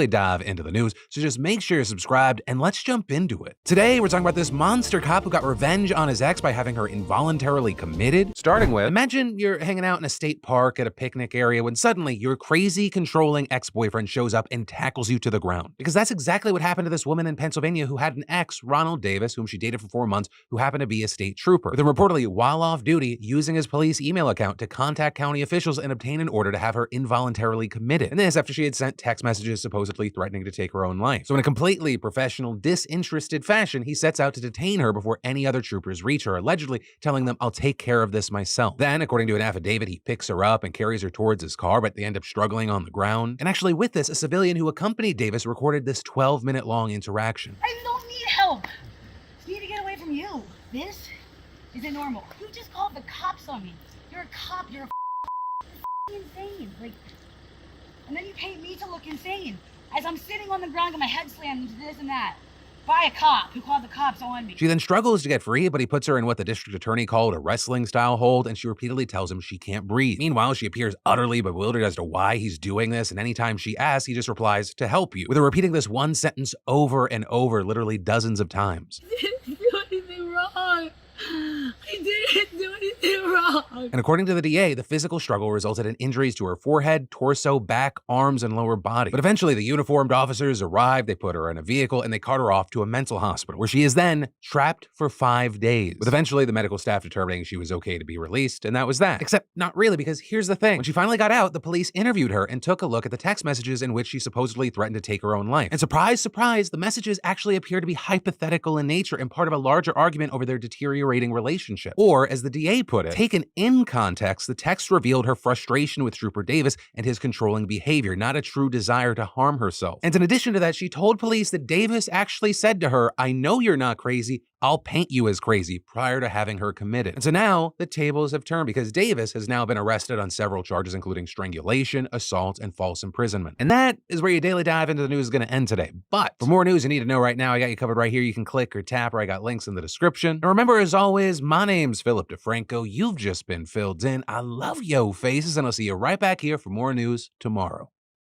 dive into the news, so just make sure you're subscribed and let's jump into it. Today, we're talking about this monster cop who got revenge on his ex by having her involuntarily committed. Starting with, imagine you're hanging out in a state park at a picnic area when suddenly your crazy, controlling ex-boyfriend shows up and tackles you to the ground. Because that's exactly what happened to this woman in Pennsylvania who had an ex, Ronald Davis, whom she dated for 4 months, who happened to be a state trooper, with him reportedly, while off duty, using his police email account to contact county officials and obtain an order to have her involuntarily committed. And this after she had sent text messages supposedly threatening to take her own life. So in a completely professional, disinterested fashion, he sets out to detain her before any other troopers reach her, allegedly telling them, "I'll take care of this myself." Then, according to an affidavit, he picks her up and carries her towards his car, but they end up struggling on the ground. And actually with this, a civilian who accompanied Davis recorded this 12-minute long interaction. I don't need help. I need to get away from you. This isn't normal. You just called the cops on me. You're a cop. You're insane. And then you paint me to look insane. As I'm sitting on the ground with my head slammed into this and that. By a cop who called the cops on me. She then struggles to get free, but he puts her in what the district attorney called a wrestling-style hold, and she repeatedly tells him she can't breathe. Meanwhile, she appears utterly bewildered as to why he's doing this, and anytime she asks, he just replies, "To help you," with her repeating this one sentence over and over, literally dozens of times. I didn't do anything wrong. I didn't do anything wrong. And according to the DA, the physical struggle resulted in injuries to her forehead, torso, back, arms, and lower body. But eventually, the uniformed officers arrived, they put her in a vehicle, and they cart her off to a mental hospital, where she is then trapped for 5 days, with eventually the medical staff determining she was okay to be released, and that was that. Except not really, because here's the thing. When she finally got out, the police interviewed her and took a look at the text messages in which she supposedly threatened to take her own life. And surprise, surprise, the messages actually appear to be hypothetical in nature and part of a larger argument over their deteriorating relationship. Or, as the DA put it, taken in context, the text revealed her frustration with Trooper Davis and his controlling behavior, not a true desire to harm herself. And in addition to that, she told police that Davis actually said to her, "I know you're not crazy, I'll paint you as crazy," prior to having her committed. And so now the tables have turned because Davis has now been arrested on several charges, including strangulation, assault, and false imprisonment. And that is where your daily dive into the news is going to end today. But for more news you need to know right now, I got you covered right here. You can click or tap, or I got links in the description. And remember, as always, my name's Philip DeFranco. You've just been filled in. I love yo faces, and I'll see you right back here for more news tomorrow.